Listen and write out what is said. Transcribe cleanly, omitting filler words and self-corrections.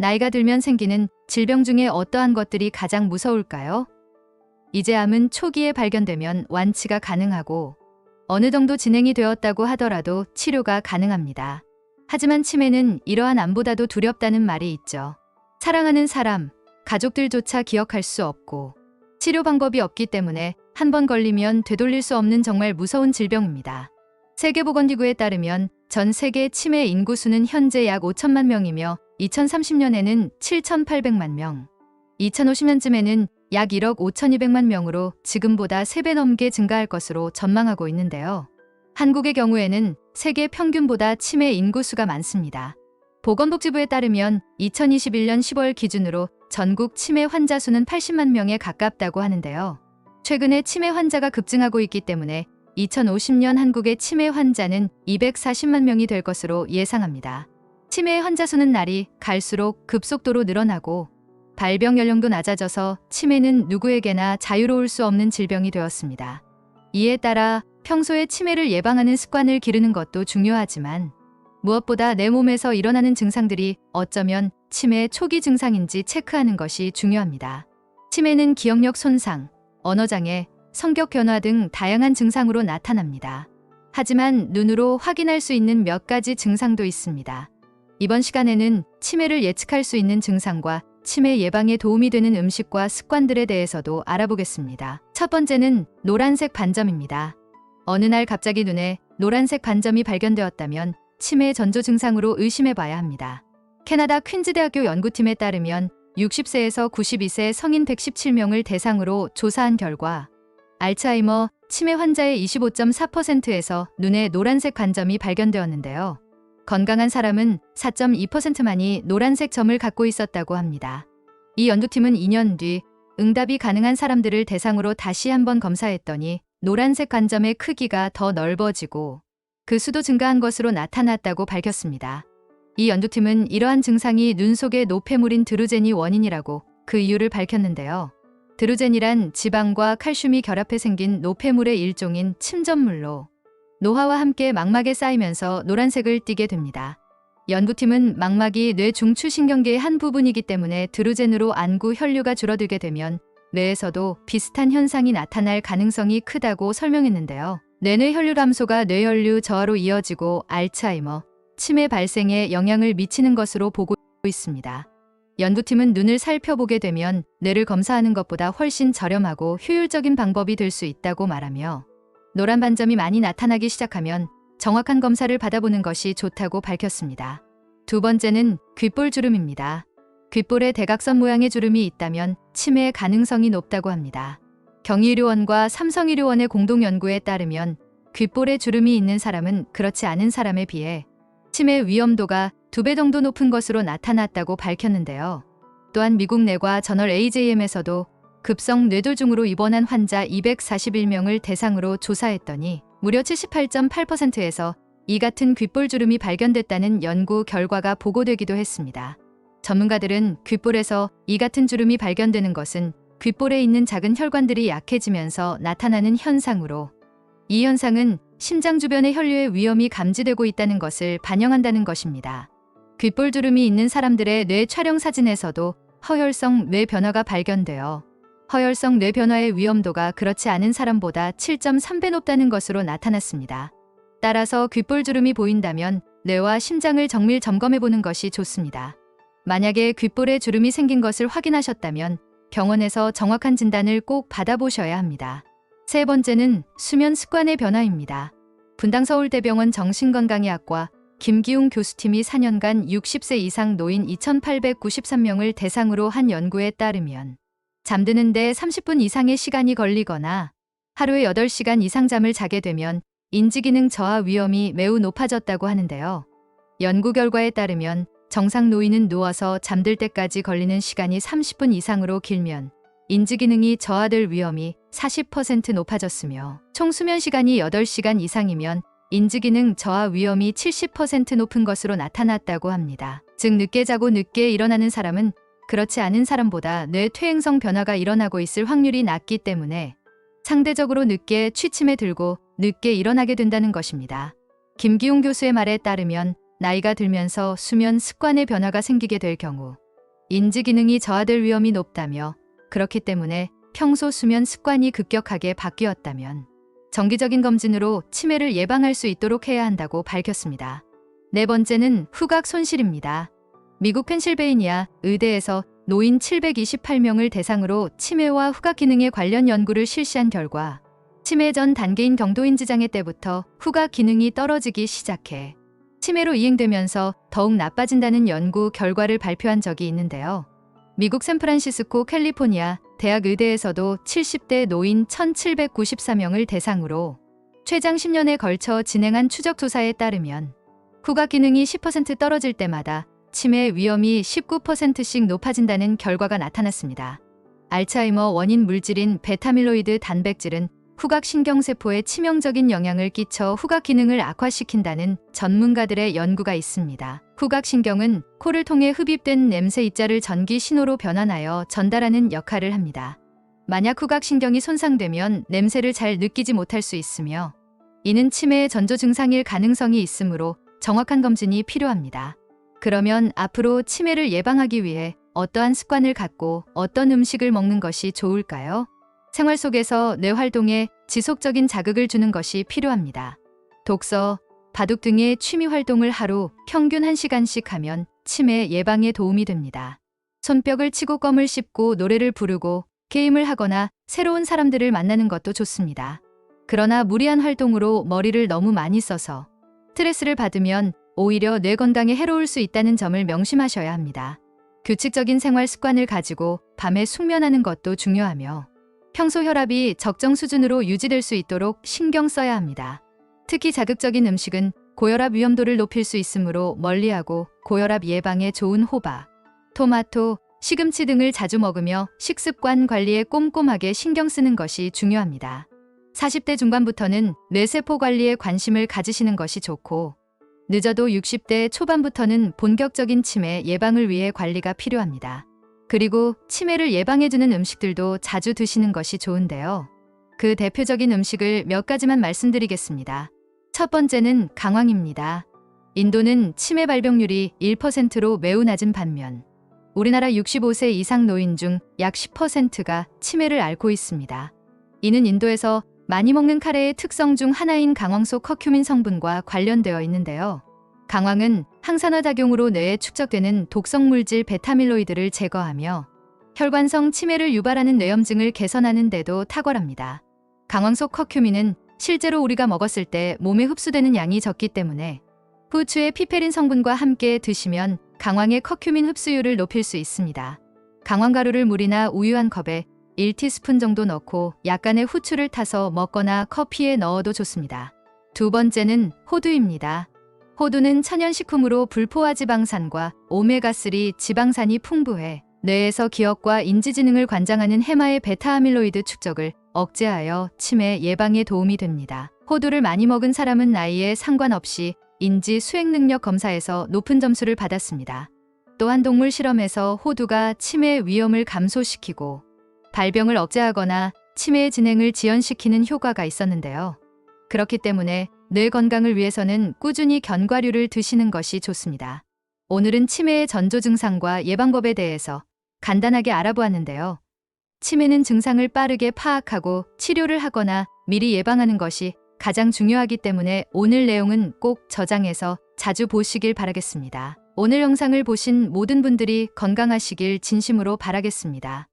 나이가 들면 생기는 질병 중에 어떠한 것들이 가장 무서울까요? 이제 암은 초기에 발견되면 완치가 가능하고 어느 정도 진행이 되었다고 하더라도 치료가 가능합니다. 하지만 치매는 이러한 암보다도 두렵다는 말이 있죠. 사랑하는 사람, 가족들조차 기억할 수 없고 치료 방법이 없기 때문에 한 번 걸리면 되돌릴 수 없는 정말 무서운 질병입니다. 세계보건기구에 따르면 전 세계 치매 인구 수는 현재 약 5천만 명이며 2030년에는 7,800만 명, 2050년쯤에는 약 1억 5,200만 명으로 지금보다 3배 넘게 증가할 것으로 전망하고 있는데요. 한국의 경우에는 세계 평균보다 치매 인구수가 많습니다. 보건복지부에 따르면 2021년 10월 기준으로 전국 치매 환자 수는 80만 명에 가깝다고 하는데요. 최근에 치매 환자가 급증하고 있기 때문에 2050년 한국의 치매 환자는 240만 명이 될 것으로 예상합니다. 치매 환자 수는 날이 갈수록 급속도로 늘어나고 발병 연령도 낮아져서 치매는 누구에게나 자유로울 수 없는 질병이 되었습니다. 이에 따라 평소에 치매를 예방하는 습관을 기르는 것도 중요하지만 무엇보다 내 몸에서 일어나는 증상들이 어쩌면 치매 초기 증상인지 체크하는 것이 중요합니다. 치매는 기억력 손상, 언어장애, 성격 변화 등 다양한 증상으로 나타납니다. 하지만 눈으로 확인할 수 있는 몇 가지 증상도 있습니다. 이번 시간에는 치매를 예측할 수 있는 증상과 치매 예방에 도움이 되는 음식과 습관들에 대해서도 알아보겠습니다. 첫 번째는 노란색 반점입니다. 어느 날 갑자기 눈에 노란색 반점이 발견되었다면 치매 전조 증상으로 의심해봐야 합니다. 캐나다 퀸즈대학교 연구팀에 따르면 60세에서 92세 성인 117명을 대상으로 조사한 결과 알츠하이머 치매 환자의 25.4%에서 눈에 노란색 반점이 발견되었는데요. 건강한 사람은 4.2%만이 노란색 점을 갖고 있었다고 합니다. 이 연구팀은 2년 뒤 응답이 가능한 사람들을 대상으로 다시 한번 검사했더니 노란색 반점의 크기가 더 넓어지고 그 수도 증가한 것으로 나타났다고 밝혔습니다. 이 연구팀은 이러한 증상이 눈 속의 노폐물인 드루젠이 원인이라고 그 이유를 밝혔는데요. 드루젠이란 지방과 칼슘이 결합해 생긴 노폐물의 일종인 침전물로 노화와 함께 망막에 쌓이면서 노란색을 띠게 됩니다. 연구팀은 망막이 뇌 중추신경계의 한 부분이기 때문에 드루젠으로 안구 혈류가 줄어들게 되면 뇌에서도 비슷한 현상이 나타날 가능성이 크다고 설명했는데요. 뇌내 혈류 감소가 뇌혈류 저하로 이어지고 알츠하이머, 치매 발생에 영향을 미치는 것으로 보고 있습니다. 연구팀은 눈을 살펴보게 되면 뇌를 검사하는 것보다 훨씬 저렴하고 효율적인 방법이 될 수 있다고 말하며 노란 반점이 많이 나타나기 시작하면 정확한 검사를 받아보는 것이 좋다고 밝혔습니다. 두 번째는 귓볼 주름입니다. 귓볼에 대각선 모양의 주름이 있다면 치매의 가능성이 높다고 합니다. 경희의료원과 삼성의료원의 공동 연구에 따르면 귓볼에 주름이 있는 사람은 그렇지 않은 사람에 비해 치매 위험도가 2배 정도 높은 것으로 나타났다고 밝혔는데요. 또한 미국 내과 저널 AJM에서도 급성 뇌졸중으로 입원한 환자 241명을 대상으로 조사했더니 무려 78.8%에서 이 같은 귓볼 주름이 발견됐다는 연구 결과가 보고되기도 했습니다. 전문가들은 귓볼에서 이 같은 주름이 발견되는 것은 귓볼에 있는 작은 혈관들이 약해지면서 나타나는 현상으로 이 현상은 심장 주변의 혈류의 위험이 감지되고 있다는 것을 반영한다는 것입니다. 귓볼 주름이 있는 사람들의 뇌 촬영 사진에서도 허혈성 뇌 변화가 발견되어 허혈성 뇌 변화의 위험도가 그렇지 않은 사람보다 7.3배 높다는 것으로 나타났습니다. 따라서 귓볼 주름이 보인다면 뇌와 심장을 정밀 점검해보는 것이 좋습니다. 만약에 귓볼에 주름이 생긴 것을 확인하셨다면 병원에서 정확한 진단을 꼭 받아보셔야 합니다. 세 번째는 수면 습관의 변화입니다. 분당서울대병원 정신건강의학과 김기웅 교수팀이 4년간 60세 이상 노인 2,893명을 대상으로 한 연구에 따르면 잠드는 데 30분 이상의 시간이 걸리거나 하루에 8시간 이상 잠을 자게 되면 인지기능 저하 위험이 매우 높아졌다고 하는데요. 연구 결과에 따르면 정상 노인은 누워서 잠들 때까지 걸리는 시간이 30분 이상으로 길면 인지기능이 저하될 위험이 40% 높아졌으며 총 수면 시간이 8시간 이상이면 인지기능 저하 위험이 70% 높은 것으로 나타났다고 합니다. 즉 늦게 자고 늦게 일어나는 사람은 그렇지 않은 사람보다 뇌 퇴행성 변화가 일어나고 있을 확률이 낮기 때문에 상대적으로 늦게 취침에 들고 늦게 일어나게 된다는 것입니다. 김기웅 교수의 말에 따르면 나이가 들면서 수면 습관의 변화가 생기게 될 경우 인지 기능이 저하될 위험이 높다며 그렇기 때문에 평소 수면 습관이 급격하게 바뀌었다면 정기적인 검진으로 치매를 예방할 수 있도록 해야 한다고 밝혔습니다. 네 번째는 후각 손실입니다. 미국 펜실베이니아 의대에서 노인 728명을 대상으로 치매와 후각 기능에 관련 연구를 실시한 결과 치매 전 단계인 경도인지 장애 때부터 후각 기능이 떨어지기 시작해 치매로 이행되면서 더욱 나빠진다는 연구 결과를 발표한 적이 있는데요. 미국 샌프란시스코 캘리포니아 대학 의대에서도 70대 노인 1794명을 대상으로 최장 10년에 걸쳐 진행한 추적 조사에 따르면 후각 기능이 10% 떨어질 때마다 치매 위험이 19%씩 높아진다는 결과가 나타났습니다. 알츠하이머 원인 물질인 베타밀로이드 단백질은 후각 신경세포에 치명적인 영향을 끼쳐 후각 기능을 악화시킨다는 전문가들의 연구가 있습니다. 후각 신경은 코를 통해 흡입된 냄새 입자를 전기 신호로 변환하여 전달하는 역할을 합니다. 만약 후각 신경이 손상되면 냄새를 잘 느끼지 못할 수 있으며 이는 치매의 전조 증상일 가능성이 있으므로 정확한 검진이 필요합니다. 그러면 앞으로 치매를 예방하기 위해 어떠한 습관을 갖고 어떤 음식을 먹는 것이 좋을까요? 생활 속에서 뇌 활동에 지속적인 자극을 주는 것이 필요합니다. 독서, 바둑 등의 취미 활동을 하루 평균 1시간씩 하면 치매 예방에 도움이 됩니다. 손뼉을 치고 껌을 씹고 노래를 부르고 게임을 하거나 새로운 사람들을 만나는 것도 좋습니다. 그러나 무리한 활동으로 머리를 너무 많이 써서 스트레스를 받으면 오히려 뇌 건강에 해로울 수 있다는 점을 명심하셔야 합니다. 규칙적인 생활 습관을 가지고 밤에 숙면하는 것도 중요하며 평소 혈압이 적정 수준으로 유지될 수 있도록 신경 써야 합니다. 특히 자극적인 음식은 고혈압 위험도를 높일 수 있으므로 멀리하고 고혈압 예방에 좋은 호박, 토마토, 시금치 등을 자주 먹으며 식습관 관리에 꼼꼼하게 신경 쓰는 것이 중요합니다. 40대 중반부터는 뇌세포 관리에 관심을 가지시는 것이 좋고 늦어도 60대 초반부터는 본격적인 치매 예방을 위해 관리가 필요합니다. 그리고 치매를 예방해주는 음식들도 자주 드시는 것이 좋은데요. 그 대표적인 음식을 몇 가지만 말씀드리겠습니다. 첫 번째는 강황입니다. 인도는 치매 발병률이 1%로 매우 낮은 반면 우리나라 65세 이상 노인 중 약 10%가 치매를 앓고 있습니다. 이는 인도에서 많이 먹는 카레의 특성 중 하나인 강황 속 커큐민 성분과 관련되어 있는데요. 강황은 항산화 작용으로 뇌에 축적되는 독성 물질 베타밀로이드를 제거하며 혈관성 치매를 유발하는 뇌염증을 개선하는 데도 탁월합니다. 강황 속 커큐민은 실제로 우리가 먹었을 때 몸에 흡수되는 양이 적기 때문에 후추의 피페린 성분과 함께 드시면 강황의 커큐민 흡수율을 높일 수 있습니다. 강황가루를 물이나 우유 한 컵에 1티스푼 정도 넣고 약간의 후추를 타서 먹거나 커피에 넣어도 좋습니다. 두 번째는 호두입니다. 호두는 천연식품으로 불포화 지방산과 오메가3 지방산이 풍부해 뇌에서 기억과 인지지능을 관장하는 해마의 베타아밀로이드 축적을 억제하여 치매 예방에 도움이 됩니다. 호두를 많이 먹은 사람은 나이에 상관없이 인지 수행 능력 검사에서 높은 점수를 받았습니다. 또한 동물 실험에서 호두가 치매 위험을 감소시키고 발병을 억제하거나 치매의 진행을 지연시키는 효과가 있었는데요. 그렇기 때문에 뇌 건강을 위해서는 꾸준히 견과류를 드시는 것이 좋습니다. 오늘은 치매의 전조 증상과 예방법에 대해서 간단하게 알아보았는데요. 치매는 증상을 빠르게 파악하고 치료를 하거나 미리 예방하는 것이 가장 중요하기 때문에 오늘 내용은 꼭 저장해서 자주 보시길 바라겠습니다. 오늘 영상을 보신 모든 분들이 건강하시길 진심으로 바라겠습니다.